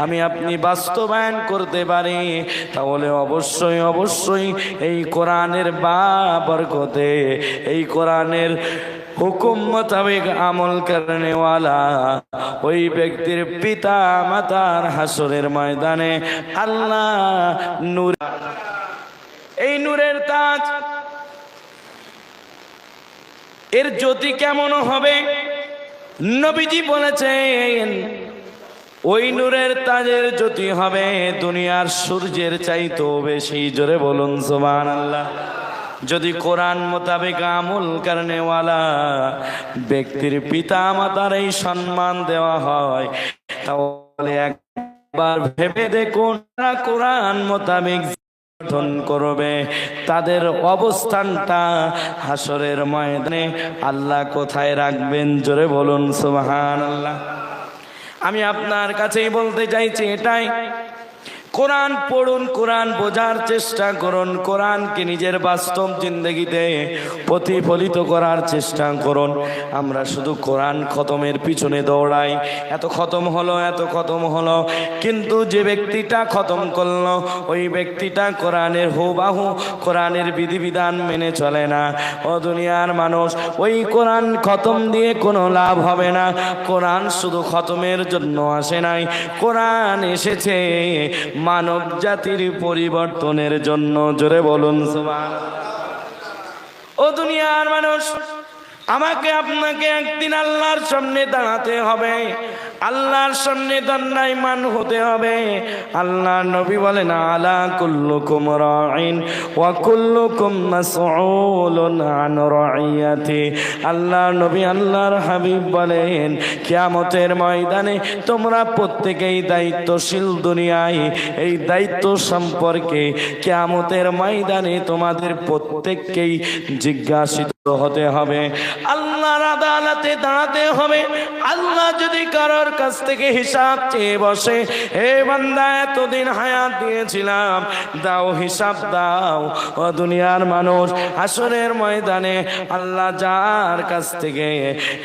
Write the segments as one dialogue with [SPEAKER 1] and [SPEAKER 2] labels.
[SPEAKER 1] আমি আপনি বাস্তবায়ন করতে পারি, তাহলে অবশ্যই অবশ্যই এই কোরআনের বরকতে, এই কোরআনের হুকুম মোতাবেক আমল করনেওয়ালা ওই ব্যক্তির পিতা মাতার হাসরের ময়দানে আল্লাহ নূর, এই নূরের তাজ, এর জ্যোতি কেমন হবে? নবীজি বলেছেন ওই নূরের তাজের জ্যোতি হবে দুনিয়ার সূর্যের চাইতেও বেশি। জোরে বলুন সুবহানাল্লাহ। যদি কোরআন মোতাবেক আমল করনেওয়ালা ব্যক্তির পিতা মাতার এই সম্মান দেওয়া হয়, তাহলে একবার ভেবে দেখুন কোরআন মোতাবেক করবে তাদের অবস্থানটা হাসরের ময়দানে আল্লাহ কোথায় রাখবেন? জোরে বলুন সুবহানাল্লাহ। আমি আপনার কাছেই বলতে চাইছি এটাই, কোরআন পড়ুন, কোরআন বোঝার চেষ্টা করুন, কোরআনকে নিজের বাস্তব জিন্দগিতে প্রতিফলিত করার চেষ্টা করুন। আমরা শুধু কোরআন খতমের পিছনে দৌড়াই, এত খতম হলো, এত খতম হলো, কিন্তু যে ব্যক্তিটা খতম করলো ওই ব্যক্তিটা কোরআনের হুবাহু কোরআনের বিধিবিধান মেনে চলে না। ও দুনিয়ার মানুষ, ওই কোরআন খতম দিয়ে কোনো লাভ হবে না। কোরআন শুধু খতমের জন্য আসে নাই, কোরআন এসেছে মানব জাতির পরিবর্তনের জন্য। জোরে বলুন সুবহানাল্লাহ। ও দুনিয়ার মানুষ, আমাকে আপনাকে একদিন আল্লাহর সামনে দাঁড়াতে হবে, আল্লাহর সামনে দণ্ডায়মান হতে হবে। আল্লাহ নবী বলেন আলা কুল্লুকুম রাঈন ওয়া কুল্লুকুম মাসউলুন আন রাইয়াতি। আল্লাহ নবী আল্লাহর হাবিব বলেন কিয়ামতের ময়দানে তোমরা প্রত্যেকেই দায়িত্বশীল। দুনিয়ায় এই দায়িত্ব সম্পর্কে কিয়ামতের ময়দানে তোমাদের প্রত্যেককেই জিজ্ঞাসিত হতে হবে, আল্লাহর আদালতে দাঁড়াতে হবে। আল্লাহ যদি কারোর কাছ থেকে হিসাব চেয়ে বসে, হে বান্দা এতদিন হায়াত দিয়েছিলাম, দাও হিসাব দাও। ও দুনিয়ার মানুষ, হাসরের ময়দানে আল্লাহ যার কাছ থেকে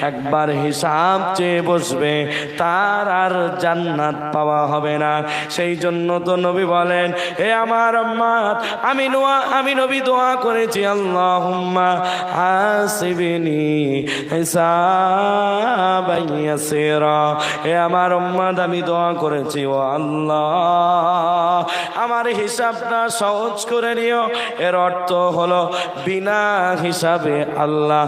[SPEAKER 1] একবার হিসাব চেয়ে বসবে তার আর জান্নাত পাওয়া হবে না। সেই জন্য তো নবী বলেন, হে আমার উম্মত, আমি নবী দোয়া করেছি, আল্লাহুম্মা হাসিবনি হিসাবান ইয়াসিরা। হে আমার উম্মত, আমি দোয়া করেছি, ও আল্লাহ আমার হিসাবটা সহজ করে নিও। এর অর্থ হলো বিনা হিসাবে আল্লাহ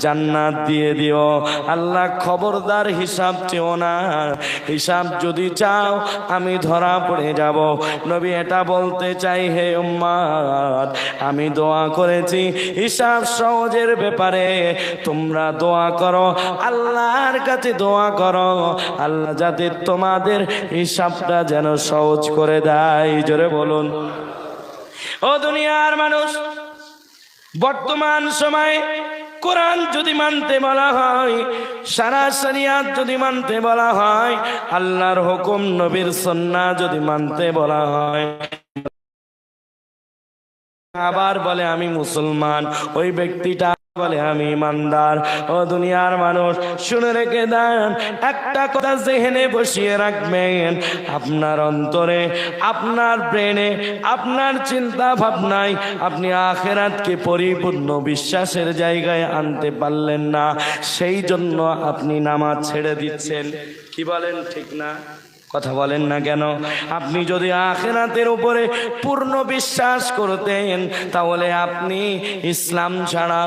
[SPEAKER 1] জান্নাত দিয়ে দিও। আল্লাহ খবরদার হিসাব চেও না, হিসাব যদি চাও আমি ধরা পড়ে যাব। নবী এটা বলতে চাই, হে উম্মত, আমি দোয়া করেছি হিসাব সহজের ব্যাপারে তোমরা দোয়া করো, আল্লাহর কাছে দোয়া করো, আল্লাহ যাতে তোমাদের হিসাবটা যেন সহজ করে দেয়। জোরে বলুন। ও দুনিয়ার মানুষ, বর্তমান সময়ে কোরআন যদি মানতে বলা হয়, সারা শরিয়াত যদি মানতে বলা হয়, আল্লাহর হুকুম নবীর সুন্নাহ যদি মানতে বলা হয়, আবার বলে আমি মুসলমান, ওই ব্যক্তিটা বলে আমি ইমানদার। ও দুনিয়ার মানুষ, শুনে রেখে দেন, একটা কথা জেহেনে বসিয়ে রাখবেন, আপনার অন্তরে, আপনার ব্রেনে, আপনার চিন্তা ভাবনায় আপনি আখিরাতকে পরিপূর্ণ বিশ্বাসের জায়গায় আনতে পারলেন না, সেই জন্য আপনি নামাজ ছেড়ে দিচ্ছেন। কি বলেন, ঠিক না? কথা বলেন না কেন? আপনি যদি আখিরাতের উপরে পূর্ণ বিশ্বাস করতেন, তাহলে আপনি ইসলাম ছাড়া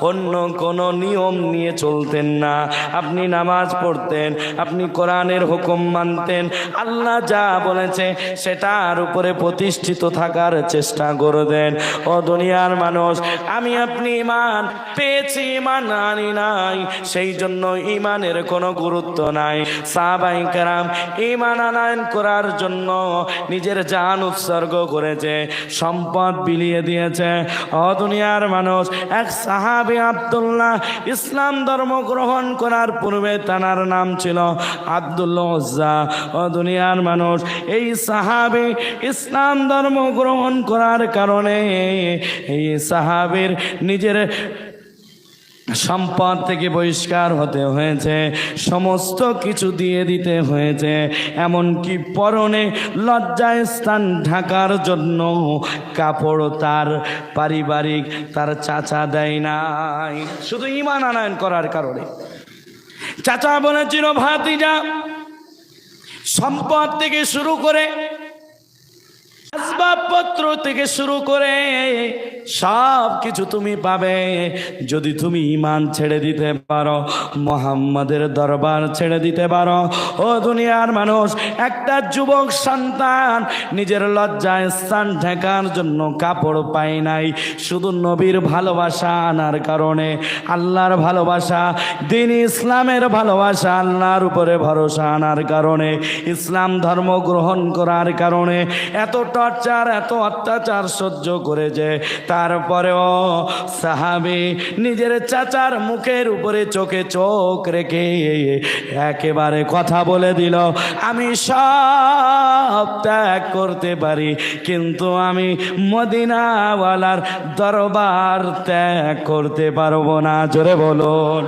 [SPEAKER 1] অন্য কোনো নিয়ম নিয়ে চলতেন না। আপনি নামাজ পড়তেন, আপনি কোরআনের হুকুম মানতেন, আল্লাহ যা বলেছে সেটার উপরে প্রতিষ্ঠিত থাকার চেষ্টা করতেন। ও দুনিয়ার মানুষ, আমি আপনি ঈমান পেয়েছি, ঈমান আনি নাই, সেই জন্য ঈমানের কোনো গুরুত্ব নাই। সাহাবায়ে কেরাম ঈমান আনয়ন করার জন্য নিজের জান উৎসর্গ করেছে, সম্পদ বিলিয়ে দিয়েছে। ও দুনিয়ার মানুষ, এক সাহাবী আব্দুল্লাহ ইসলাম ধর্ম গ্রহণ করার পূর্বে তার নাম ছিল আব্দুল উজ্জা। ও দুনিয়ার মানুষ, এই সাহাবী ইসলাম ধর্ম গ্রহণ করার কারণে এই সাহাবীর নিজের সম্পদ থেকে বহিষ্কার হতে হয়েছে, সমস্ত কিছু দিয়ে দিতে হয়েছে, এমনকি পরনে লজ্জায় স্থান ঢাকার জন্য কাপড় তার পারিবারিক তার চাচা দেয় নাই, শুধু ঈমান আনয়ন করার কারণে। চাচা বলেছিল, ভাতিজা সম্পদ থেকে শুরু করে আসবাবপত্র থেকে শুরু করে সব কিছু তুমি পাবে যদি তুমি ঈমান ছেড়ে দিতে পারো, মুহাম্মাদের দরবার ছেড়ে দিতে পারো। ও দুনিয়ার মানুষ, একটা যুবক সন্তান নিজের লজ্জায় স্থান ঢাকার জন্য কাপড় পায় নাই, শুধু নবীর ভালোবাসা আনার কারণে, আল্লাহর ভালোবাসা, দ্বীন ইসলামের ভালোবাসা, আল্লাহর উপরে ভরসা আনার কারণে, ইসলাম ধর্ম গ্রহণ করার কারণে এত টর্চার, এত অত্যাচার সহ্য করেছে। তারপরেও সাহাবী নিজের চাচার মুখের উপরে চোখে চোখ রেখে একেবারে কথা বলে দিল, আমি সব ত্যাগ করতে পারি, কিন্তু আমি মদিনাওয়ালার দরবার ত্যাগ করতে পারবো না। জোরে বলুন।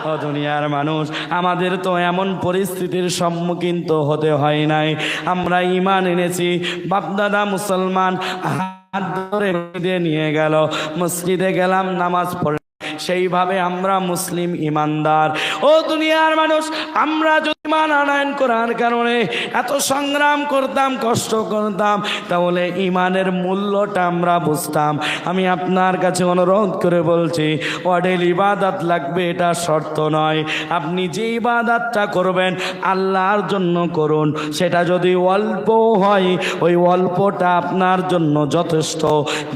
[SPEAKER 1] ও দুনিয়ার মানুষ, আমাদের তো এমন পরিস্থিতির সম্মুখীন তো হতে হয় নাই। আমরা ঈমান এনেছি, বাপদাদা মুসলমান, হাত ধরে দিয়ে নিয়ে গেল, মসজিদে গেলাম, নামাজ পড়লাম, সেইভাবে আমরা মুসলিম ইমানদার। ও দুনিয়ার মানুষ, আমরা যদি ঈমান আনয়ন করার কারণে এত সংগ্রাম করতাম, কষ্ট করতাম, তাহলে ঈমানের মূল্যটা আমরা বুঝতাম। আমি আপনার কাছে অনুরোধ করে বলছি, ওয়াডেল ইবাদত লাগবে এটা শর্ত নয়। আপনি যে ইবাদতটা করবেন আল্লাহর জন্য করুন, সেটা যদি অল্প হয়, ওই অল্পটা আপনার জন্য যথেষ্ট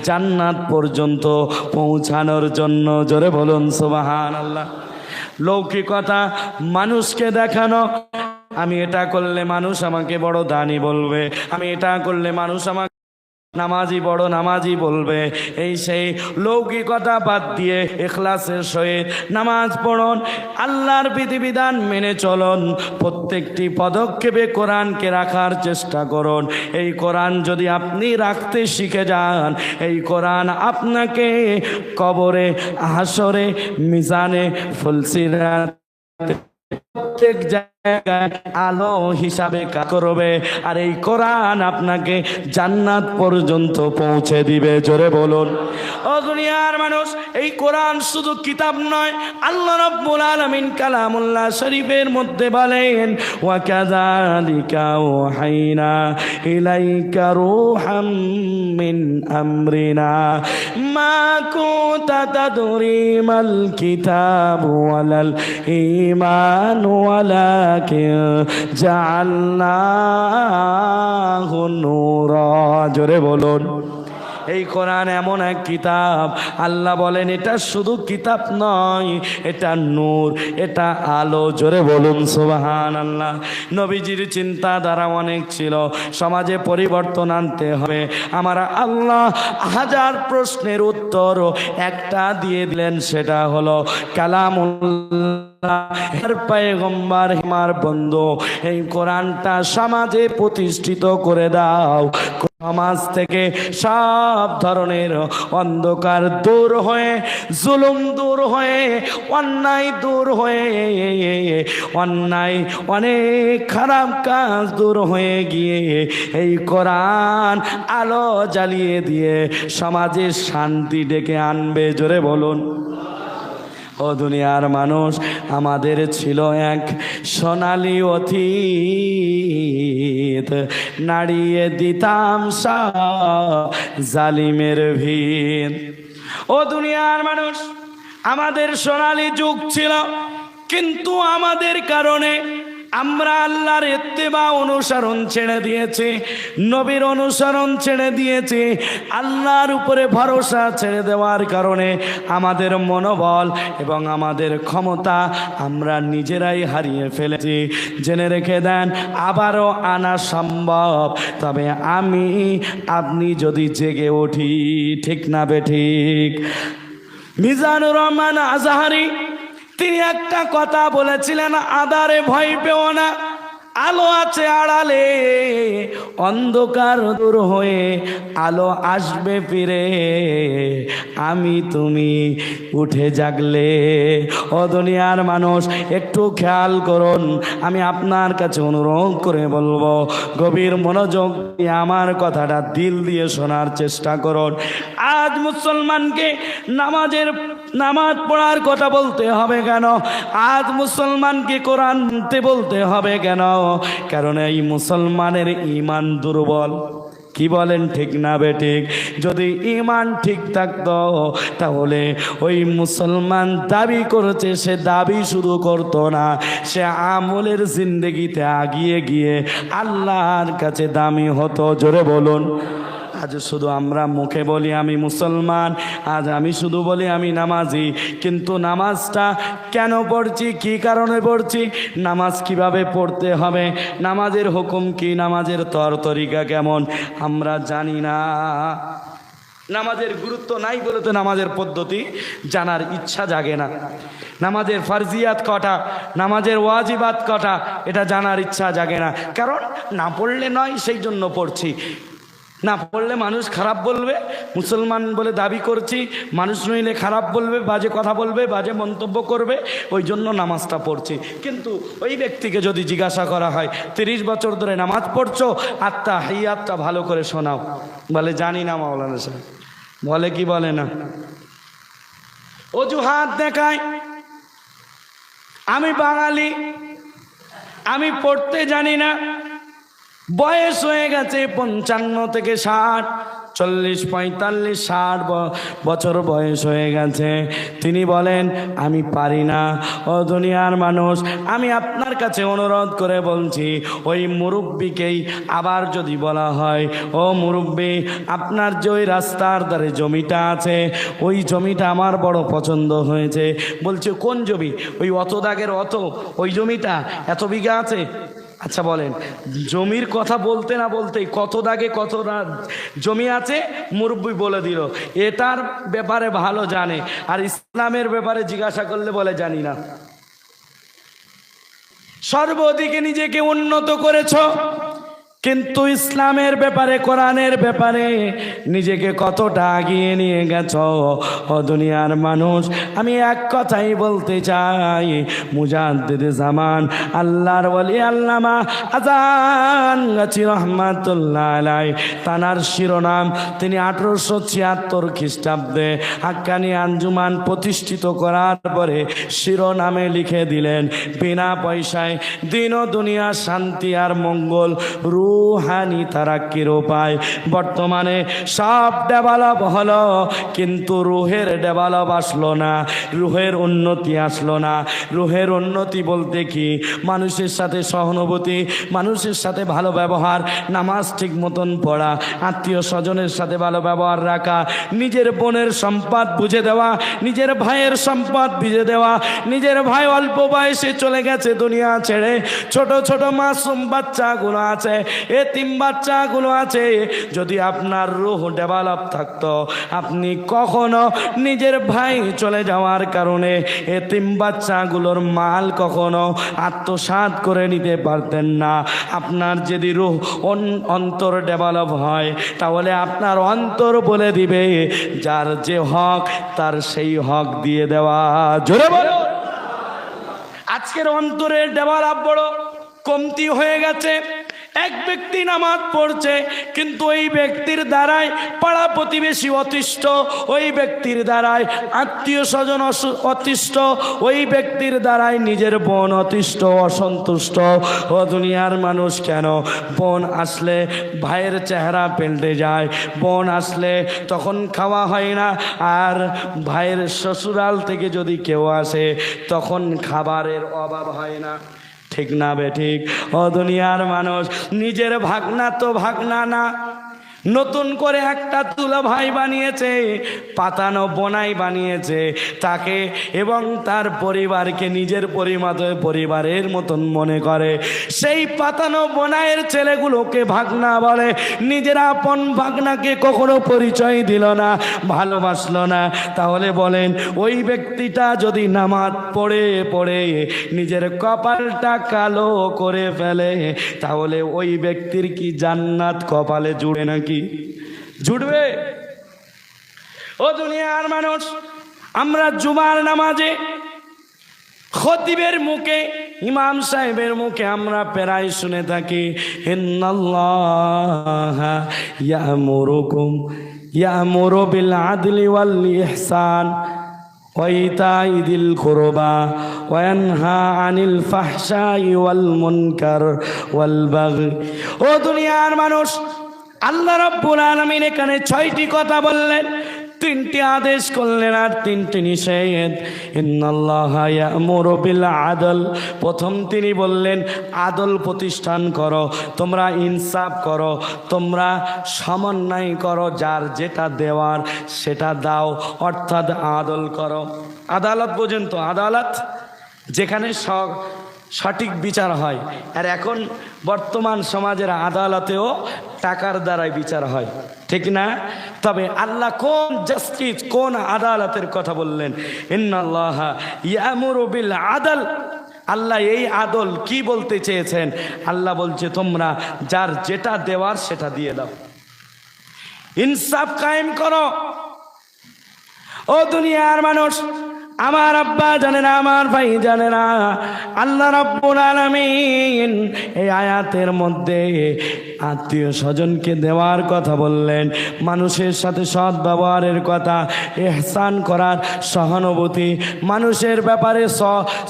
[SPEAKER 1] জান্নাত পর্যন্ত পৌঁছানোর জন্য। জোরে বলুন সুবহানাল্লাহ। লৌকিকতা, মানুষকে দেখানো, আমি এটা করলে মানুষ আমাকে বড় দানি বলবে, আমি এটা করলে মানুষ আমাকে নামাজি বড় নামাজি বলবে, এই সেই লৌকিকতা বাদ দিয়ে ইখলাসের সহিত নামাজ পড়ুন, আল্লাহর বিধিবিধান মেনে চলুন, প্রত্যেকটি পদক্ষেপে কোরআনকে রাখার চেষ্টা করুন। এই কোরআন যদি আপনি রাখতে শিখে যান, এই কোরআন আপনাকে কবরে, হাসরে, মিজানে, ফুলসিরাতে, প্রত্যেক জায়গায় আলো হিসাবে কাজ করবে, আর এই কোরআন আপনাকে জান্নাত পর্যন্ত পৌঁছে দিবে। জোরে বলুন। ও দুনিয়ার মানুষ, এই কোরআন শুধু কিতাব নয়, আল্লাহ রাব্বুল আলামিন কালামুল্লাহ শরীফের মধ্যে বলেন, ওয়া কাযালিকা ওয়াহাইনা ইলাইকা রূহাম মিন আমরিনা মা কুনতা তাদরি মাল কিতাব ওয়ালাল ঈমান ওয়ালাকিন জাআলনাহু নূরা। জোরে বলুন। এই কোরআন এমন এক কিতাব, আল্লাহ বলেন এটা শুধু কিতাব নয়, এটা নূর, এটা আলো। জোরে বলুন সুবহানাল্লাহ। নবীজির চিন্তাধারা অনেক ছিল, সমাজে পরিবর্তন আনতে হবে। আমার আল্লাহ হাজার প্রশ্নের উত্তর একটা দিয়ে দিলেন, সেটা হলো কালামুল্লাহ, পয়গম্বর, আমার বন্ধু, এই কোরআনটা সমাজে প্রতিষ্ঠিত করে দাও। সমাজ থেকে সব ধরনের অন্ধকার দূর হয়ে, জুলুম দূর হয়ে, অন্যায় দূর হয়ে, অন্যায় অনেক খারাপ কাজ দূর হয়ে গিয়ে এই কোরআন আলো জ্বালিয়ে দিয়ে সমাজে শান্তি ডেকে আনবে। জোরে বলুন। ও দুনিয়ার মানুষ, আমাদের ছিল এক সোনালী অতীত, নাড়িয়ে দিতাম সব জালিমের ভিত। ও দুনিয়ার মানুষ, আমাদের সোনালী যুগ ছিল, কিন্তু আমাদের কারণে আমরা আল্লাহর ইত্তেবা অনুসরণ ছেড়ে দিয়েছি, নবীর অনুসরণ ছেড়ে দিয়েছি, আল্লাহর উপরে ভরসা ছেড়ে দেওয়ার কারণে আমাদের মনোবল এবং আমাদের ক্ষমতা আমরা নিজেরাই হারিয়ে ফেলেছি। জেনে রেখে দেন, আবারও আনা সম্ভব, তবে আমি আপনি যদি জেগে উঠি। ঠিক না বেঠিক? মিজানুর রহমান আজহারি তিনি একটা কথা বলেছিলেন, আধারে ভয় পেও না, আলো আছে আড়ালে, অন্ধকার দূর হয়ে আলো আসবে ফিরে, আমি তুমি উঠে জাগলে। ও দুনিয়ার মানুষ, একটু খেয়াল করুন, আমি আপনার কাছে অনুরোধ করে বলবো, গভীর মনোযোগ দিয়ে আমার কথাটা দিল দিয়ে শোনার চেষ্টা করুন। আজ মুসলমানকে নামাজ পড়ার কথা বলতে হবে কেন? আজ মুসলমানকে কোরআন পড়তে বলতে হবে কেন? কারণ এই মুসলমানের ঈমান দুর্বল। কি বলেন, ঠিক না বেঠিক? যদি ঈমান ঠিক থাকতো তাহলে ওই মুসলমান দাবি করেছে, সে দাবি শুধু করতো না, সে আমলের জিন্দেগিতে আগিয়ে গিয়ে আল্লাহর কাছে দামি হতো। জোরে বলুন। আজ শুধু আমরা মুখে বলি আমি মুসলমান, আজ আমি শুধু বলি আমি নামাজি, কিন্তু নামাজটা কেন পড়ছি, কি কারণে পড়ছি, নামাজ কিভাবে পড়তে হবে, নামাজের হুকুম কি, নামাজের তরিকা কেমন, আমরা জানি না। নামাজের গুরুত্ব নাই বলে তো নামাজের পদ্ধতি জানার ইচ্ছা জাগে না। নামাজের ফারজিয়াত কটা, নামাজের ওয়াজিবাত কটা, এটা জানার ইচ্ছা জাগে না। কারণ না পড়লে নয়, সেই জন্য পড়ছি। না পড়লে মানুষ খারাপ বলবে, মুসলমান বলে দাবি করছি, মানুষ নইলে খারাপ বলবে, বাজে কথা বলবে, বাজে মন্তব্য করবে, ওই জন্য নামাজটা পড়ছি। কিন্তু ওই ব্যক্তিকে যদি জিজ্ঞাসা করা হয় 30 বছর ধরে নামাজ পড়ছো, আত্তাহিয়াতটা ভালো করে শোনাও, বলে জানি না মাওলানা সাহেব। বলে কি বলে না? অজুহাত দেখায়, আমি বাঙালি, আমি পড়তে জানি না। বয়স হয়ে গেছে 55 থেকে 60, 40, 45, 60 বছর বয়স হয়ে গেছে। তিনি বলেন আমি পারি না। ও দুনিয়ার মানুষ, আমি আপনার কাছে অনুরোধ করে বলছি, ওই মুরব্বিকেই আবার যদি বলা হয়, ও মুরব্বি, আপনার যে ওই রাস্তার ধারে জমিটা আছে, ওই জমিটা আমার বড় পছন্দ হয়েছে। বলছে কোন জমি? ওই অত দাগের অত, ওই জমিটা এত বিঘা আছে। আচ্ছা বলেন, জমির কথা বলতে না বলতেই কত দাগে কত জমি আছে মুরব্বি বলে দিল। এটার ব্যাপারে ভালো জানে, আর ইসলামের ব্যাপারে জিজ্ঞাসা করলে বলে জানি না। সর্বদিকে নিজেকে উন্নত করেছ, কিন্তু ইসলামের ব্যাপারে, কোরআনের ব্যাপারে নিজেকে কতটা এগিয়ে নিয়ে গেছ? ও দুনিয়ার মানুষ, আমি এক কথাই বলতে চাই, মুজাদ্দিদ জামান আল্লাহর ওলি আল্লামা আজান গাছি রহমাতুল্লাহ আলাই, তানার শিরোনাম, তিনি 1876 খ্রিস্টাব্দে হাক্কানি আঞ্জুমান প্রতিষ্ঠিত করার পরে শিরোনামে লিখে দিলেন, বিনা পয়সায় দিন ও দুনিয়া শান্তি আর মঙ্গল, রুহানি তারাক্কির উপায়। বর্তমানে সব ডেভেলপ হলো, কিন্তু রুহের ডেভেলপ আসলো না, রুহের উন্নতি আসলো না। রুহের উন্নতি বলতে কি? মানুষের সাথে সহানুভূতি, মানুষের সাথে ভালো ব্যবহার, নামাজ ঠিক মতন পড়া, আত্মীয় স্বজনের সাথে ভালো ব্যবহার রাখা, নিজের বোনের সম্পদ বুঝে দেওয়া, নিজের ভাইয়ের সম্পদ বুঝে দেওয়া। নিজের ভাই অল্প বয়সে চলে গেছে দুনিয়া ছেড়ে, ছোট ছোট মাসুম বাচ্চাগুলো আছে, এতিম বাচ্চাগুলো আছে। যদি আপনার রূহ ডেভেলপ থাকতো, আপনি কখনো নিজের ভাই চলে যাওয়ার কারণে এতিম বাচ্চাগুলোর মাল কখনো আত্মসাৎ করে নিতে পারতেন না। আপনার যদি রূহ অন্তর ডেভেলপ হয়, তাহলে আপনার অন্তর বলে দিবে যার যে হক তার সেই হক দিয়ে দেওয়া। জোরে বলো। আজকের অন্তরের ডেভেলপ বড় কমতি হয়ে গেছে। এক ব্যক্তি নামাজ পড়ছে, কিন্তু ওই ব্যক্তির দ্বারাই পাড়া প্রতিবেশী অতিষ্ঠ, ওই ব্যক্তির দ্বারাই আত্মীয় স্বজন অতিষ্ঠ, ওই ব্যক্তির দ্বারাই নিজের বোন অতিষ্ঠ, অসন্তুষ্ট। ও দুনিয়ার মানুষ, কেন? বোন আসলে ভাইয়ের চেহারা পাল্টে যায়, বোন আসলে তখন খাওয়া হয় না, আর ভাইয়ের শ্বশুরাল থেকে যদি কেউ আসে তখন খাবারের অভাব হয় না। ঠিক না বেঠিক? ও দুনিয়ার মানুষ, নিজের ভাগনা তো ভাগনা না, নতুন করে একটা তুলা ভাই বানিয়েছে, পাতানো বোনাই বানিয়েছে তাকে এবং তার পরিবারকে নিজের পরিবারের মতন মনে করে। সেই পাতানো বোনাইয়ের ছেলেগুলোকে ভাগনা বলে, নিজের আপন ভাগনাকে কখনো পরিচয় দিল না, ভালোবাসলো না। তাহলে বলেন ওই ব্যক্তিটা যদি নামাজ পড়ে পড়ে নিজের কপালটা কালো করে ফেলে, তাহলে ওই ব্যক্তির কি জান্নাত কপালে জুড়ে নাকি? জুড়বে? ও দুনিয়ার মানুষ, আমরা জুমার নামাজে খতিবের মুখে, ইমাম সাহেবের মুখে আমরা প্রায় শুনে থাকি, ইন্নাল্লাহা ইয়ামুরু বিল আদলি ওয়াল ইহসান ওয়া ইতাই যিল কুরবা ওয়া ইয়ানহা আনিল ফাহশাই ওয়াল মুনকার ওয়াল বাগই। ও দুনিয়ার মানুষ, আল্লাহ রাব্বুল আলামিন এখানে 6টি কথা বললেন, 3টি আদেশ করলেন আর 3টি নিষেধ। ইন্নাল্লাহা ইয়ামুরু বিল আদল, প্রথম তিনি বললেন আদল প্রতিষ্ঠান করো, তোমরা ইনসাফ করো, তোমরা সমন্বয় করো, যার যেটা দেওয়ার সেটা দাও, অর্থাৎ আদল করো। আদালত বোঝেন তো? আদালত যেখানে সঠিক বিচার হয়। আর এখন বর্তমান সমাজের আদালতেও টাকার দ্বারাই বিচার হয়, ঠিক না? তবে আল্লাহ কোন জাস্টিস, কোন আদালতের কথা বললেন? ইন্নাল্লাহা ইয়ামুরু বিল আদল। আল্লাহ এই আদল কি বলতে চেয়েছেন? আল্লাহ বলছে তোমরা যার যেটা দেওয়ার সেটা দিয়ে দাও, ইনসাফ কায়েম করো। ও দুনিয়ার মানুষ, আমার আব্বা জানে না, আমার ভাই জানে না, আল্লাহ রাব্বুল আলামিন এই আয়াতের মধ্যে আত্মীয় স্বজনকে দেওয়ার কথা বললেন, মানুষের সাথে সৎ ব্যবহারের কথা, ইহসান করার, সহানুভূতি, মানুষের ব্যাপারে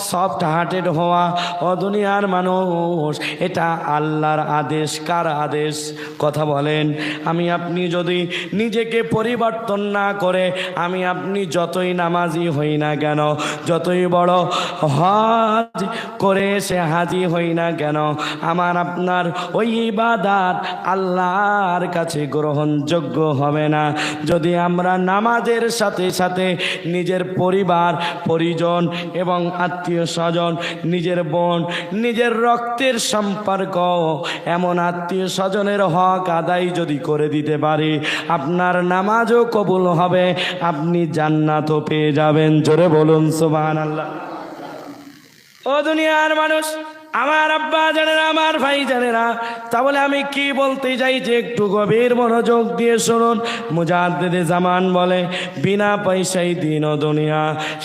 [SPEAKER 1] সফট হার্টেড হওয়া। ও দুনিয়ার মানুষ, এটা আল্লাহর আদেশ। কার আদেশ? কথা বলেন। আমি আপনি যদি নিজেকে পরিবর্তন না করে, আমি আপনি যতই নামাজি হই না কেন, যতই বড় হজ করে সে হাজি হই না কেন, আমার আপনার ওই ইবাদত আল্লাহর কাছে গ্রহণযোগ্য হবে না যদি আমরা নামাজের সাথে সাথে নিজের পরিবার পরিজন এবং আত্মীয় স্বজন, নিজের বোন, নিজের রক্তের সম্পর্ক, এমন আত্মীয় স্বজনের হক আদায় যদি করে দিতে পারি, আপনার নামাজও কবুল হবে, আপনি জান্নাতও পেয়ে যাবেন। জোরে বলুন সুবহানাল্লাহ। ও দুনিয়ার মানুষ, আমার আব্বা জানে না, আমার ভাই জানে না, তাহলে আমি কি বলতে চাই যে একটু গভীর মনোযোগ দিয়ে শুনুন। মুজাদ্দিদে জামান বলে, বিনা পয়সায় দিন ও দুনিয়া,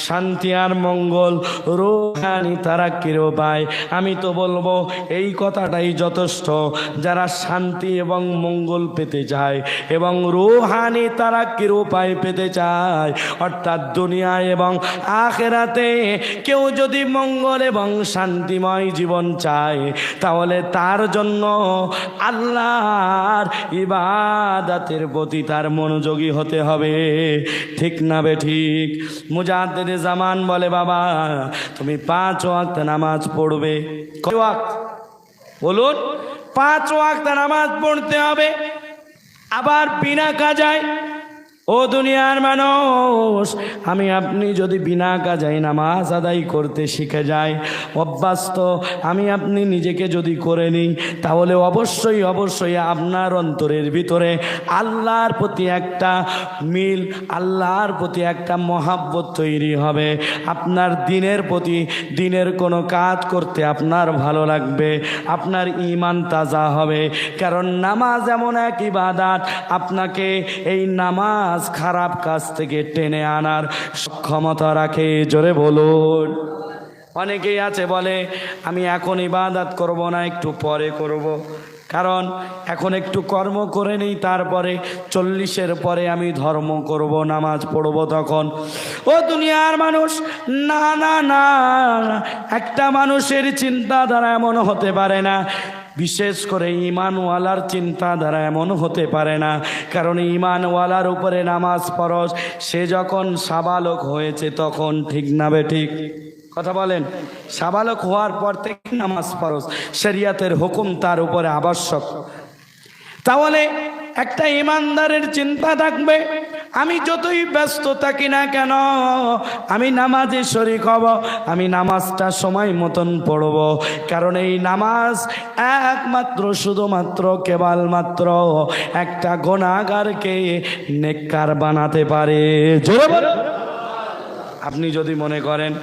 [SPEAKER 1] শান্তি আর মঙ্গল, রূহানি তারাক্কির উপায়। আমি তো বলবো এই কথাটাই যথেষ্ট। যারা শান্তি এবং মঙ্গল পেতে চায় এবং রূহানি তারাক্কির উপায় পেতে চায়, অর্থাৎ দুনিয়া এবং আখিরাতে কেউ যদি মঙ্গল এবং শান্তিময় জীবন চায়, তাহলে তার জন্য আল্লাহর ইবাদতের প্রতি তার মনোযোগী হতে হবে, ঠিক না বে ঠিক? মুজাদ্দিদে জামান বলে, বাবা তুমি 5 ওয়াক্ত নামাজ পড়বে। কয় ওয়াক্ত বলুন? 5 ওয়াক্ত নামাজ পড়তে হবে, আবার বিনা কাজায়। ও দুনিয়ার মানুষ, আমি আপনি যদি বিনা কাজায় নামাজ আদায় করতে শিখে যাই, অভ্যস্ত আমি আপনি নিজেকে যদি করে নিই, তাহলে অবশ্যই অবশ্যই আপনার অন্তরের ভিতরে আল্লাহর প্রতি একটা মিল, আল্লাহর প্রতি একটা মহাব্বত তৈরি হবে। আপনার দিনের প্রতি, দিনের কোনো কাজ করতে আপনার ভালো লাগবে, আপনার ঈমান তাজা হবে। কারণ নামাজ এমন এক ইবাদত, আপনাকে এই নামাজ খারাপ কাজ থেকে টেনে আনার সক্ষমতা রাখে। জোরে বলুন। অনেকেই আছে বলে, আমি এখন ইবাদত করব না, একটু পরে করব, কারণ এখন একটু কর্ম করে নেই, তারপরে 40-এর পরে আমি ধর্ম করব, নামাজ পড়ব তখন। ও দুনিয়ার মানুষ, না না না, একটা মানুষের চিন্তাধারা এমন হতে পারে না, বিশেষ করে ঈমানওয়ালার চিন্তাধারা এমন হতে পারে না। কারণ ঈমানওয়ালার উপরে নামাজ ফরজ সে যখন সাবালক হয়েছে তখন, ঠিক না বে ঠিক? কথা বলেন। সাবালক হওয়ার পর থেকে নামাজ ফরজ, শরিয়তের হুকুম তার উপরে আবশ্যক। তাহলে একটা ইমানদারের চিন্তা থাকবে, আমি যতই ব্যস্ত থাকি না কেন আমি নামাজে শরীক হব, আমি নামাজটা সময় মতন পড়ব। কারণ এই নামাজ একমাত্র শুধুমাত্র কেবলমাত্র একটা গুনাহগারকে নেককার বানাতে পারে। জোরে বলো। আপনি যদি মনে করেন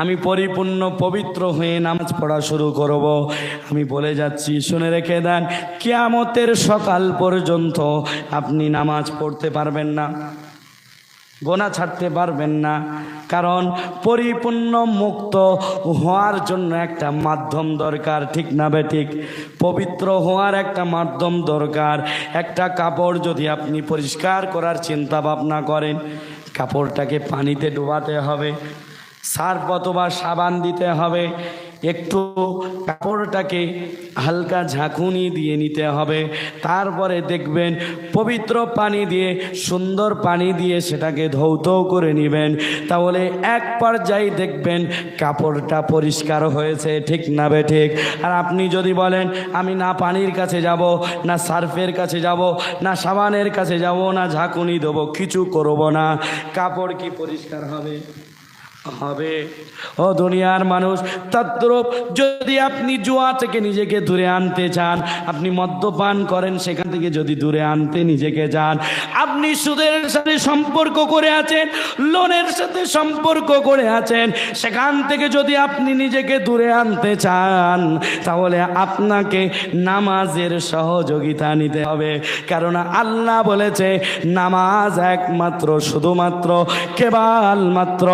[SPEAKER 1] আমি পরিপূর্ণ পবিত্র হয়ে নামাজ পড়া শুরু করব, আমি বলে যাচ্ছি শুনে রেখে দেন, কিয়ামতের সকাল পর্যন্ত আপনি নামাজ পড়তে পারবেন না, গোনা ছাড়তে পারবেন না। কারণ পরিপূর্ণ মুক্ত হওয়ার জন্য একটা মাধ্যম দরকার, ঠিক না বেঠিক? পবিত্র হওয়ার একটা মাধ্যম দরকার। একটা কাপড় যদি আপনি পরিষ্কার করার চিন্তা ভাবনা করেন, কাপড়টাকে পানিতে ডুবাতে হবে, সার্ফ অথবা সাবান দিতে হবে, একটু কাপড়টাকে হালকা ঝাঁকুনি দিয়ে নিতে হবে, তারপরে দেখবেন পবিত্র পানি দিয়ে, সুন্দর পানি দিয়ে সেটাকে ধৌত করে নেবেন। তাহলে এক পর্যায়ে দেখবেন কাপড়টা পরিষ্কার হয়েছে, ঠিক না বেঠিক? আর আপনি যদি বলেন আমি না পানির কাছে যাব, না সার্ফের কাছে যাব, না সাবানের কাছে যাব, না ঝাঁকুনি দেবো, কিছু করব না, কাপড় কি পরিষ্কার হবে? হবে। ও দুনিয়ার মানুষ, তদ্রূপ যদি আপনি জুয়া থেকে নিজেকে দূরে আনতে চান, আপনি মদ্যপান করেন সেখান থেকে যদি দূরে আনতে নিজেকে চান, আপনি সুদের সাথে সম্পর্ক করে আছেন, লোনের সাথে সম্পর্ক করে আছেন, সেখান থেকে যদি আপনি নিজেকে দূরে আনতে চান, তাহলে আপনাকে নামাজের সহযোগিতা নিতে হবে। কারণ আল্লাহ বলেছে নামাজ একমাত্র শুধুমাত্র কেবলমাত্র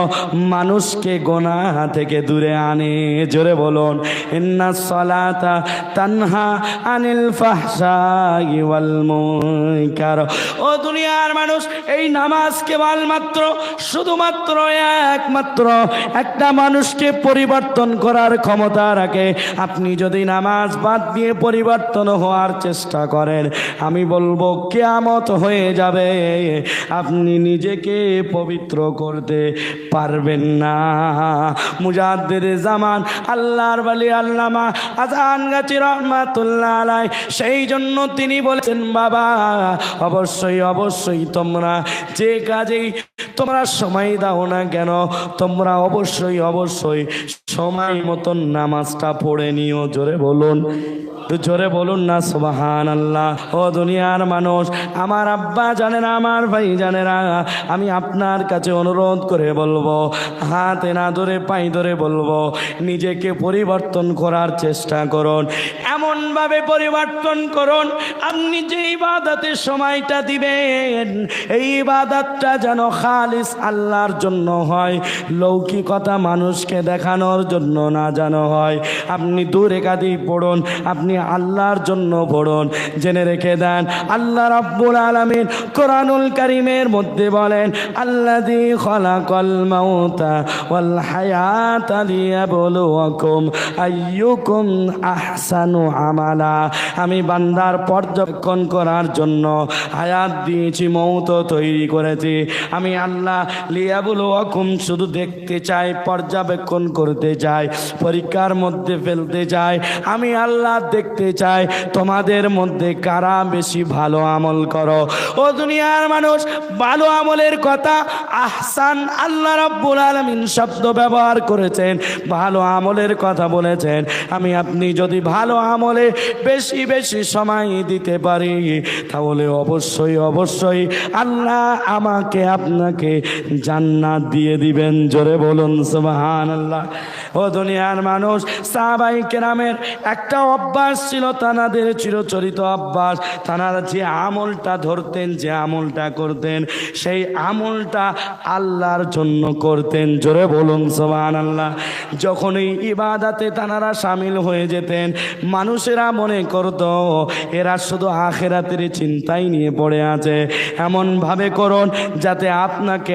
[SPEAKER 1] মানুষকে গুনাহ থেকে দূরে আনে। জোরে বলুন, ইন্নাস সালাতা তানহা আনিল ফাহশাই ওয়াল মুনকার। ও দুনিয়ার মানুষ, এই নামাজ কেবলমাত্র শুধুমাত্র একমাত্র একটা মানুষকে পরিবর্তন করার ক্ষমতা রাখে। আপনি যদি নামাজ বাদ দিয়ে পরিবর্তন হওয়ার চেষ্টা করেন, আমি বলবো কিয়ামত হয়ে যাবে, আপনি নিজেকে পবিত্র করতে পারবেন না। মুজাদ্দিদ জামান আল্লাহর ওলি আল্লামা আজান গাজী রহমাতুল্লাহ আলাইহি সেই জন্য তিনি বলেছেন, বাবা অবশ্যই অবশ্যই তোমরা যে কাজেই তোমরা সময় দাও না কেন, তোমরা অবশ্যই অবশ্যই সময় মতন নামাজটা পড়ে নিও। জোরে বলুন, জোরে বলুন না সুবহানাল্লাহ। ও দুনিয়ার মানুষ, আমার আব্বা জানে না, আমার ভাই জানে না, আমি আপনার কাছে অনুরোধ করে বলবো, হাতে না ধরে পায়ে ধরে বলবো, নিজেকে পরিবর্তন করার চেষ্টা করুন, এমনভাবে পরিবর্তন করুন আপনি যে ইবাদতে সময়টা দিবেন, এই ইবাদতটা যেন খালিস আল্লাহর জন্য হয়, লৌকিকতা মানুষকে দেখানোর জন্য না যেন হয়। আপনি দূরে কাঁদি পড়ুন, আপনি আল্লাহর জন্য পড়ুন। জেনে রেখে দেন, আল্লাহ রাব্বুল আলামিন কোরআনুল কারীমের মধ্যে বলেন, আল্লাযী খালাকাল মাউতা ওয়াল হায়াতা লিয়াবলুয়াকুম আইয়ুকুম আহসানু আমালা। আমি বান্দার পর্যবেক্ষণ করার জন্য হায়াত দিয়েছি, মৌত তৈরি করেছি। আমি আল্লাহ লিয়াবলুয়াকুম শুধু দেখতে চাই, পর্যবেক্ষণ করতে চাই, পরীক্ষার মধ্যে ফেলতে চাই। আমি আল্লাহ দেখতে চাই তোমাদের মধ্যে কারা বেশি ভালো আমল করো। ও দুনিয়ার মানুষ, ভালো আমলের কথা আহসান আল্লাহ রাব্বুল আলামিন শব্দ ব্যবহার করেছেন, ভালো আমলের কথা বলেছেন। আমি আপনি যদি ভালো আমলে বেশি বেশি সময় দিতে পারি, তাহলে অবশ্যই অবশ্যই আল্লাহ আমাকে আপনাকে জান্নাত দিয়ে দিবেন। জোরে বলুন সুবহানাল্লাহ। ও দুনিয়ার মানুষ, সাহাবায়ে কেরামের একটা অভ্যাস ছিল, তানাদের চিরচরিত অভ্যাস, তানারা যে আমলটা ধরতেন, যে আমলটা করতেন, সেই আমলটা আল্লাহর জন্য করতেন। জোরে বলুন সুবহানাল্লাহ। যখন এই ইবাদতে তানারা শামিল হয়ে যেতেন, মানুষেরা মনে করত এরা শুধু আখিরাতের চিন্তাই নিয়ে পড়ে আছে। এমনভাবে করুন যাতে আপনাকে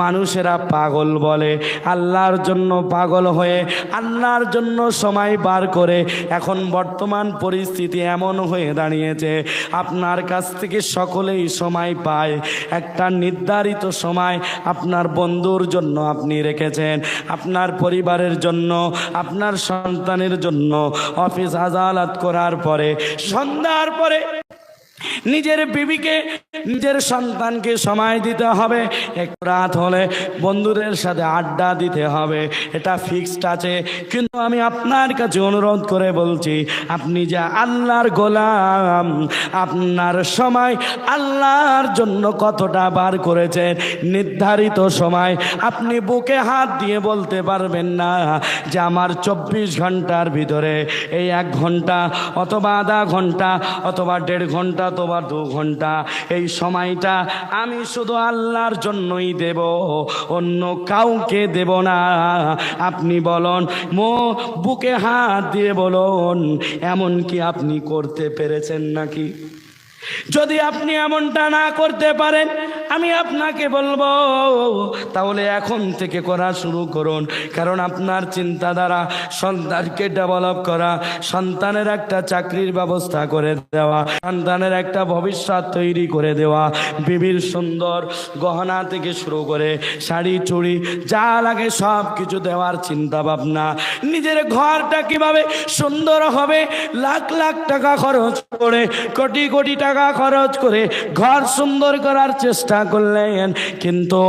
[SPEAKER 1] মানুষেরা পাগল বলে। আল্লাহর জন্য পাগল হয়ে আল্লাহর জন্য সময় বার করে এখন বর্তমান পরিস্থিতি এমন হয়ে দাঁড়িয়েছে, আপনার কাছ থেকে সকলেই সময় পায়। একটা নির্ধারিত সময় আপনার বন্ধুর জন্য আপনি রেখেছেন, আপনার পরিবারের জন্য, আপনার সন্তানের জন্য। অফিস আদালত করার পরে সন্ধ্যার পরে নিজের বিবিকে, নিজের সন্তানকে সময় দিতে হবে। এক রাত হলে বন্ধুদের সাথে আড্ডা দিতে হবে, এটা ফিক্সড আছে। কিন্তু আমি আপনার কাছে অনুরোধ করে বলছি, আপনি যে আল্লাহর গোলাম, আপনার সময় আল্লাহর জন্য কতটা বার করেছেন? নির্ধারিত সময় আপনি বুকে হাত দিয়ে বলতে পারবেন না যে আমার 24 ঘন্টার ভিতরে এই 1 ঘন্টা অথবা আধা ঘন্টা অথবা 1.5 ঘন্টা অথবা 2 ঘন্টা এই সময়টা আমি শুধু আল্লাহর জন্যই দেব, অন্য কাউকে দেব না। আপনি বলুন, বুকে হাত দিয়ে বলুন, এমন কি আপনি করতে পেরেছেন নাকি? যদি আপনি এমনটা না করতে পারেন, আমি আপনাকে বলবো তাহলে এখন থেকে করা শুরু করুন। কারণ আপনার চিন্তাধারা সন্তানকে ডেভেলপ করা, সন্তানের একটা চাকরির ব্যবস্থা করে দেওয়া, সন্তানের একটা ভবিষ্যৎ তৈরি করে দেওয়া, বিবির সুন্দর গহনা থেকে শুরু করে শাড়ি চুড়ি যা লাগে সব কিছু দেওয়ার চিন্তা ভাবনা, নিজের ঘরটা কিভাবে সুন্দর হবে, লাখ লাখ টাকা খরচ করে, কোটি কোটি টাকা খরচ করে ঘর সুন্দর করার চেষ্টা করলেন। কিন্তু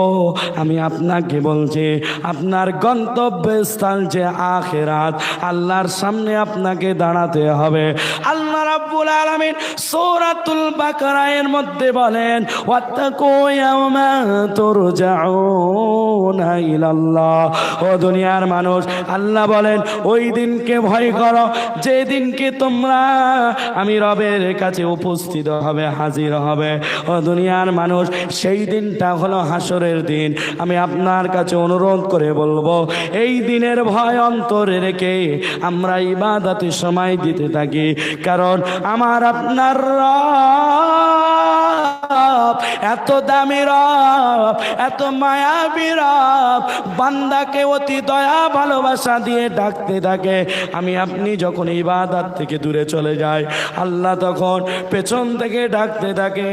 [SPEAKER 1] আমি আপনাকে বলছি, আপনার গন্তব্যস্থান যে আখিরাত, আল্লাহর সামনে আপনাকে দাঁড়াতে হবে। আল্লাহ রাব্বুল আলামিন সূরাতুল বাকারার মধ্যে বলেন, ওয়াত্তাকু ইয়াওমা তুরজাউনা ইলাল্লাহ। ও দুনিয়ার মানুষ, আল্লাহ বলেন ওই দিনকে ভয় করো যে দিনকে তোমরা আমি রবের কাছে উপস্থিত হবে, হাজির হবে। ও দুনিয়ার মানুষ, সেই দিনটা হলো হাসরের দিন। আমি আপনার কাছে অনুরোধ করে বলবো, এই দিনের ভয় অন্তরে রেখে আমরা ইবাদতে সময় দিতে থাকি। কারণ আমার আপনার রব এত দামি রব, এত মায়াবী রব, বান্দাকে অতি দয়া ভালোবাসা দিয়ে ডাকতে থাকে। আমি আপনি যখন ইবাদত থেকে দূরে চলে যাই, আল্লাহ তখন পেছন থেকে ডাকতে থাকে,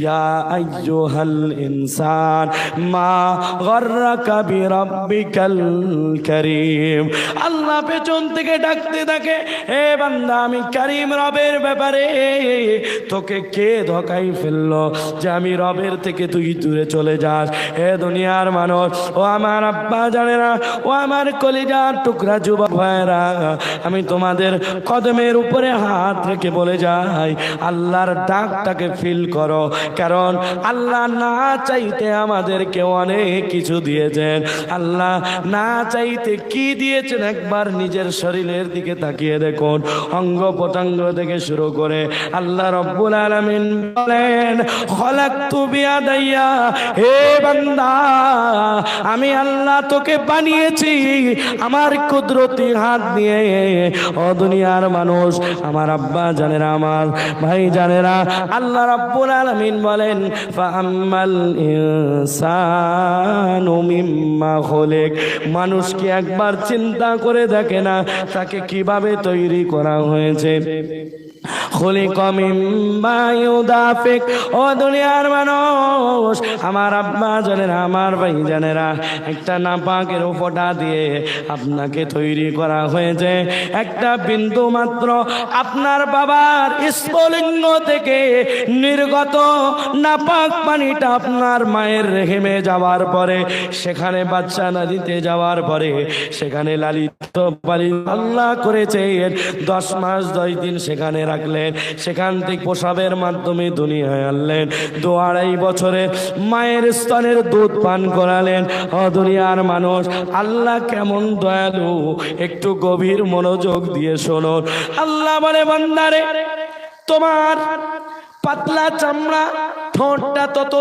[SPEAKER 1] ইয়া আইয়ুহাল ইনসান মা গররাকা বিরাব্বিকাল কারীম। আল্লাহ পেছন থেকে ডাকতে থাকে, হে বান্দা, আমি কারীম রবের ব্যাপারে তোকে কে ধোঁকাই ফেললো যে আমি রবের থেকে তুই দূরে চলে যাস? হে দুনিয়ার মানুষ, ও আমার আব্বা জানেরা, ও আমার কলিজার টুকরা যুবক ভাইরা, আমি তোমাদের কদমের উপরে হাত রেখে বলে যাই, আল্লাহর ডাকটাকে ফিল করো। কারণ আল্লাহ না চাইতে আমাদেরকে অনেক কিছু দিয়েছেন। আল্লাহ না চাইতে কি দিয়েছেন একবার নিজের শরীরের দিকে তাকিয়ে দেখুন, অঙ্গ প্রত্যঙ্গ থেকে শুরু করে। আল্লাহ রব্বুল আলামিন বলেন, খলাকতু বিয়াদাইয়া, হে বান্দা, আমি আল্লাহ তোকে বানিয়েছি আমার কুদরতি হাত দিয়ে। ও দুনিয়ার মানুষ, আমার আব্বা জানেরা, আমার ভাই জানেরা, আল্লাহ রাব্বুল আলামিন বলেন, ফাআম্মাল ইনসানু মিম্মা খুলিক। মানুষ কি একবার চিন্তা করে দেখে না তাকে কিভাবে তৈরি করা হয়েছে? খুলিকা মিন মাইন দাফিক। ও দুনিয়ার মানুষ, আমার আব্বা জানেরা, আমার ভাই জানেরা, একটা নাপাকের ফোঁটা দিয়ে আপনাকে তৈরি করা হয়েছে। একটা বিন্দু মাত্র আপনার বাবার স্ফুলিঙ্গ থেকে নির্গত নাপাক পানিটা আপনার মায়ের রেহেমে যাওয়ার পরে, সেখানে বাচ্চা না দিতে যাওয়ার পরে, সেখানে লালিত পালিত আল্লাহ করেছেন। 10 মাস 10 দিন সেখানে রাখলেন, সেখান থেকে প্রসাবের মাধ্যমে দুনিয়ায় আনলেন। 2-2.5 বছরে মায়ের স্তনের দুধ পান করালেন। ও দুনিয়ার মানুষ, আল্লাহ কেমন দয়ালু, একটু গভীর মনোযোগ দিয়ে শুনুন। আল্লাহ বলে, বান্দারে, তোমার পাতলা চামড়া, ঠোঁটটা তত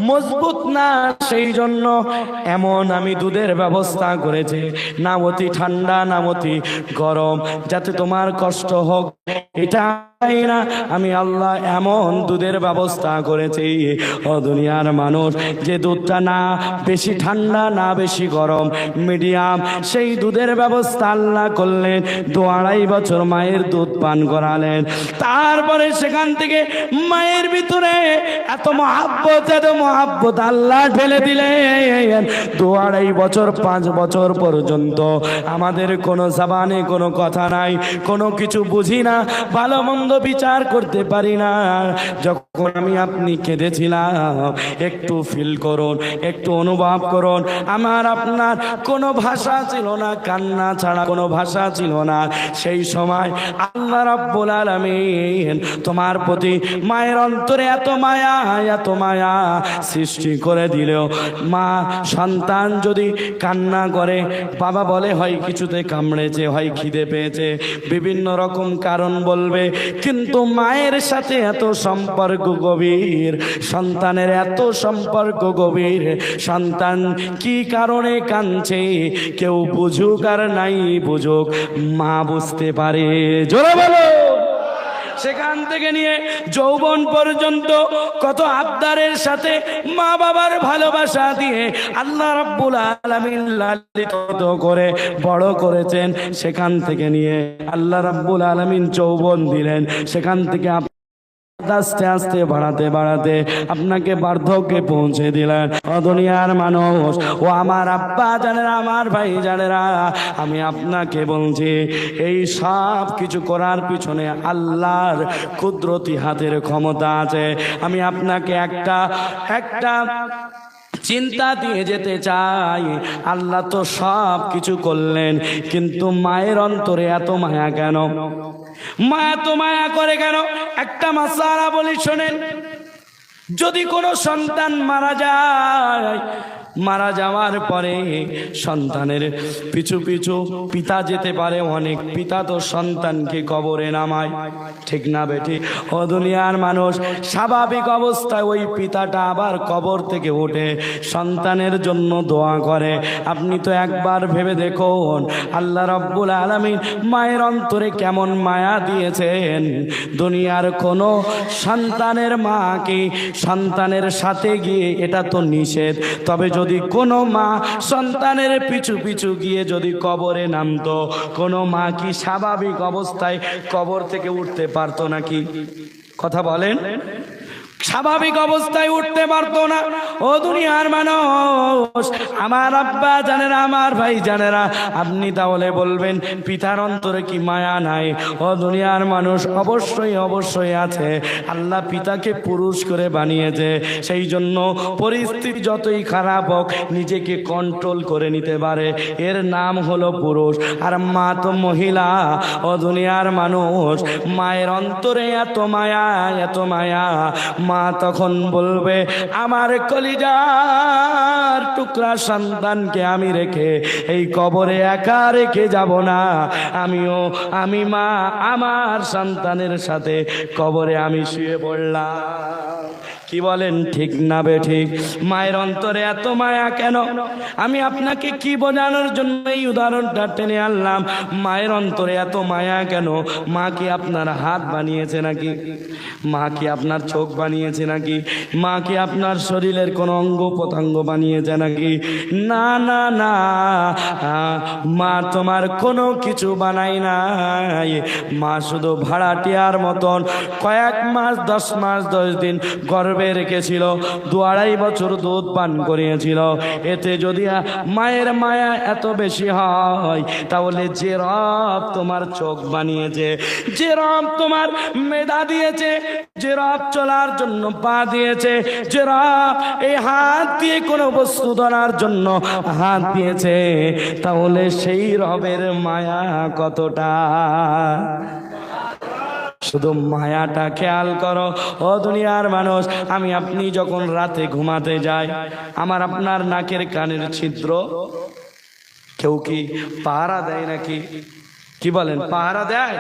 [SPEAKER 1] মজবুত না, সেই জন্য এমন আমি দুধের ব্যবস্থা করেছি, না অতি ঠান্ডা না অতি গরম, যাতে তোমার কষ্ট হোক এটা না, আমি আল্লাহ এমন দুধের ব্যবস্থা করেছি। ও দুনিয়ার মানুষ, যে দুধটা না বেশি ঠান্ডা না বেশি গরম, মিডিয়াম, সেই দুধের ব্যবস্থা আল্লাহ করলেন। 2-2.5 বছর মায়ের দুধ পান করালেন। তারপরে সেখান থেকে মায়ের ভিতরে এত মহাব্বত আল্লাহ ঢেলে দিলেন। 2-2.5 বছর 5 বছর পর্যন্ত আমাদের কোনো জবানে কোনো কথা নাই, কোনো কিছু বুঝি না, ভালো মন্দ বিচার করতে পারি না। যখন আমি আপনি কেঁদেছিলাম, একটু ফিল করুন, একটু অনুভব করুন। আমার আপনার কোনো ভাষা ছিল না, কান্না ছাড়া কোনো ভাষা ছিল না। সেই সময় আল্লাহ রাব্বুল আলামিন তোমার প্রতি মায়ের অন্তরে এত মায়া সৃষ্টি করে দিল। মা সন্তান যদি কান্না করে, বাবা বলে হয় কিছুতে কামড়েছে, হয় খিদে পেয়েছে, বিভিন্ন রকম কারণ বলবে, কিন্তু মায়ের সাথে এত সম্পর্ক গভীর, সন্তানের এত সম্পর্ক গভীর। সন্তান কি কারণে কাঁদছে কেউ বুঝুক আর নাই বুঝুক, মা বুঝতে পারে। জোরে বলো। সেখান থেকে নিয়ে যৌবন পর্যন্ত কত আবদারের সাথে মা বাবার ভালোবাসা দিয়ে আল্লাহ রাব্বুল আলামিন লালিত করে বড় করেছেন। সেখান থেকে নিয়ে আল্লাহ রাব্বুল আলামিন যৌবন দিলেন। সেখান থেকে আস্তে আস্তে বাড়াতে আপনাকে বার্ধক্যে পৌঁছে দিলেন। ও দুনিয়ার মানুষ, ও আমার আব্বা জানেরা, আমার ভাই জানেরা, আমি আপনাকে বলছি, এই সব কিছু করার পিছনে আল্লাহর কুদরতি হাতের ক্ষমতা আছে। আমি আপনাকে একটা চিন্তা দিয়ে যেতে চাই। আল্লাহ তো সব কিছু করলেন, কিন্তু মায়ের অন্তরে এত মায়া কেন? মা এত মায়া করে কেন? একটা মাসালা বলি শোনেন। যদি কোনো সন্তান মারা যায়, মারা যাওয়ার পরে সন্তানের পিছু পিছু পিতা যেতে পারে অনেক। পিতা তো সন্তানকে কবরে নামায়, ঠিক না বেঠিক? ও দুনিয়ার মানুষ, স্বাভাবিক অবস্থায় ওই পিতাটা আবার কবর থেকে উঠে সন্তানের জন্য দোয়া করে। আপনি তো একবার ভেবে দেখুন, আল্লাহ রাব্বুল আলামিন মায়ের অন্তরে কেমন মায়া দিয়েছেন। দুনিয়ার কোনো সন্তানের মা কি সন্তানের সাথে গিয়ে, এটা তো নিষেধ, তবে যদি কোনো মা সন্তানের পিছু পিছু গিয়ে যদি কবরে নামতো, কোনো মা কি স্বাভাবিক অবস্থায় কবর থেকে উঠতে পারতো নাকি? কথা বলেন। স্বাভাবিক অবস্থায় উঠতে পারতো না। ও দুনিয়ার মানুষ, আমার আব্বা জানেরা, আমার ভাই জানেরা, আপনি তাহলে বলবেন পিতার অন্তরে কি মায়া নাই? ও দুনিয়ার মানুষ, অবশ্যই আছে। আল্লাহ পিতাকে পুরুষ করে বানিয়েছে, সেই জন্য পরিস্থিতি যতই খারাপ হোক নিজেকে কন্ট্রোল করে নিতে পারে, এর নাম হলো পুরুষ। আর মা তো মহিলা। ও দুনিয়ার মানুষ, মায়ের অন্তরে এত মায়া, মা তখন বলবে আমার কলিজার টুকরা সন্তানকে আমি রেখে এই কবরে একা রেখে যাব না। আমি মা আমার সন্তানের সাথে কবরে আমি শুয়ে পড়লাম। কি বলেন, ঠিক না বেঠিক? মায়ের অন্তরে এত মায়া কেন? আমি আপনাকে কি বোঝানোর জন্য এই উদাহরণটা টেনে আনলাম। মায়ের অন্তরে এত মায়া কেন? মা কি আপনার হাত বানিয়েছে নাকি? মা কি আপনার চোখ বানিয়েছে নাকি? মা কি আপনার শরীরের কোনো অঙ্গ প্রত্যঙ্গ বানিয়েছে নাকি? না না না, মা তোমার কোনো কিছু বানাই নাই। মা শুধু ভাড়াটিয়ার মতন কয়েক মাস, 10 মাস 10 দিন গর্ভে রেখেছিল, 2-2.5 বছর দুধ পান করিয়েছিল। এতে যদি মায়ের মায়া এত বেশি হয়, তাহলে যে রব তোমার চোখ বানিয়েছে, যে রব তোমার মেধা দিয়েছে, যে রব চলার জন্য পা দিয়েছে, যে রব এই হাত দিয়ে কোনো বস্তু ধরার জন্য হাত দিয়েছে, তাহলে সেই রবের মায়া কতটা? শুধু মায়াটা খেয়াল করো। ও দুনিয়ার মানুষ, আমি আপনি যখন রাতে ঘুমাতে যাই, আমার আপনার নাকের কানের ছিদ্র কেউ কি পাহারা দেয় নাকি? কি বলেন, পাহারা দেয়?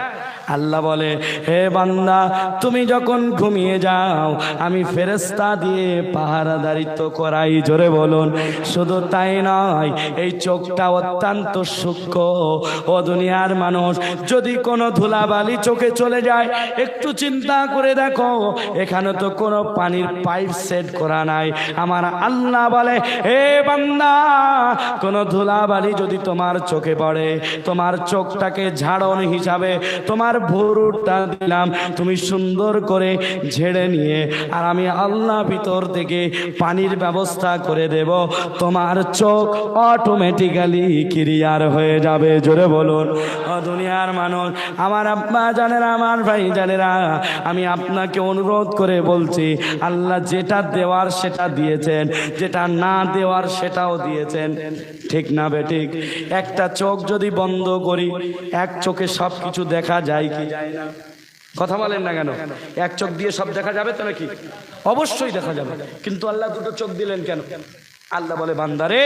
[SPEAKER 1] আল্লাহ বলে, হে বান্দা, তুমি যখন ঘুমিয়ে যাও আমি ফেরেশতা দিয়ে পাহারাদারিত্ব করাই। জোরে বলুন। শুধু তাই নয়, এই চোখটা অত্যন্ত সূক্ষ্ম। ও দুনিয়ার মানুষ, যদি কোনো ধুলাবালি চোখে চলে যায়, একটু চিন্তা করে দেখো, এখানে তো কোনো পানির পাইপ সেট করা নাই। আমার আল্লাহ বলে, হে বান্দা, কোনো ধুলাবালি যদি তোমার চোখে পড়ে, তোমার চোখটাকে ঝাড়ন হিসাবে তোমার ভুরুটা দিলাম, তুমি সুন্দর করে ঝেড়ে নিয়ে, আর আমি আল্লাহ ভিতর থেকে পানির ব্যবস্থা করে দেব, তোমার চোখ অটোমেটিক্যালি ক্লিয়ার হয়ে যাবে। জোরে বলুন। ও দুনিয়ার মানুষ, আমার আব্বা জানেরা, আমার ভাই জানেরা, আমি আপনাকে অনুরোধ করে বলছি, আল্লাহ যেটা দেওয়ার সেটা দিয়েছেন, যেটা না দেওয়ার সেটাও দিয়েছেন, ঠিক না বেঠিক? একটা চোখ যদি বন্ধ করি, এক চোখে সব কিছু দেখা যায় কি যায় না? কথা বলেন না কেন? এক চোখ দিয়ে সব দেখা যাবে তো নাকি? অবশ্যই দেখা যাবে। কিন্তু আল্লাহ দুটো চোখ দিলেন কেন? আল্লাহ বলে, বান্দারে,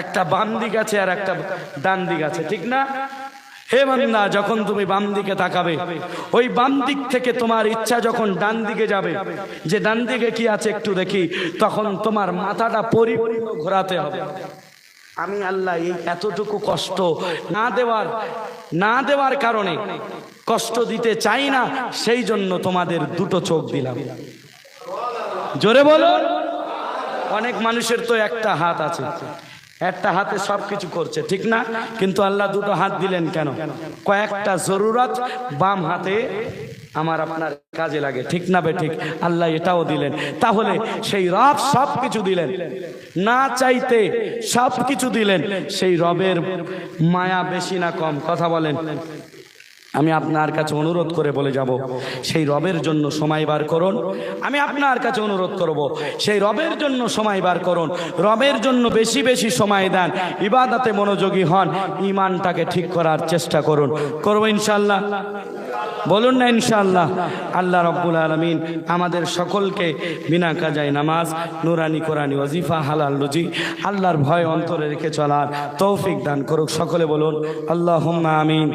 [SPEAKER 1] একটা বাম দিক আছে আর একটা ডান দিক আছে, ঠিক না? হে বান্দা, যখন তুমি বাম দিকে তাকাবে, ওই বাম দিক থেকে তোমার ইচ্ছা যখন ডান দিকে যাবে, যে ডান দিকে কি আছে একটু দেখি, তখন তোমার মাথাটা পরিপূর্ণ ঘোরাতে হবে। আমি আল্লাহ এই এতটুকু কষ্ট না দেওয়ার কারণে, কষ্ট দিতে চাই না, সেই জন্য তোমাদের দুটো চোখ দিলাম। জোরে বলো। অনেক মানুষের তো একটা হাত আছে, একটা হাতে সবকিছু করছে, ঠিক না? কিন্তু আল্লাহ দুটো হাত দিলেন কেন? কয়েকটা জরুরত বাম হাতে আমার আপনার কাজে লাগে, ঠিক না বেঠিক? আল্লাহ এটাও দিলেন। তাহলে সেই রব সবকিছু দিলেন, না চাইতে সবকিছু দিলেন, সেই রবের মায়া বেশি না কম? কথা বলেন। আমি আপনার কাছে অনুরোধ করে বলে যাব, সেই রবের জন্য সময় বার করুন। আমি আপনার কাছে অনুরোধ করব, সেই রবের জন্য সময় বার করুন, রবের জন্য বেশি বেশি সময় দেন, ইবাদতে মনোযোগী হন, ঈমানটাকে ঠিক করার চেষ্টা করুন। করব ইনশাআল্লাহ? বলুন না ইনশাআল্লাহ? আল্লাহ রাব্বুল আলামিন আমাদের সকলকে বিনা কাজায় নামাজ, নুরানি কোরআনি ওয়াজিফা, হালাল রুজি, আল্লাহর ভয় অন্তরে রেখে চলার তৌফিক দান করুক। সকলে বলুন আল্লাহুম্মা আমিন।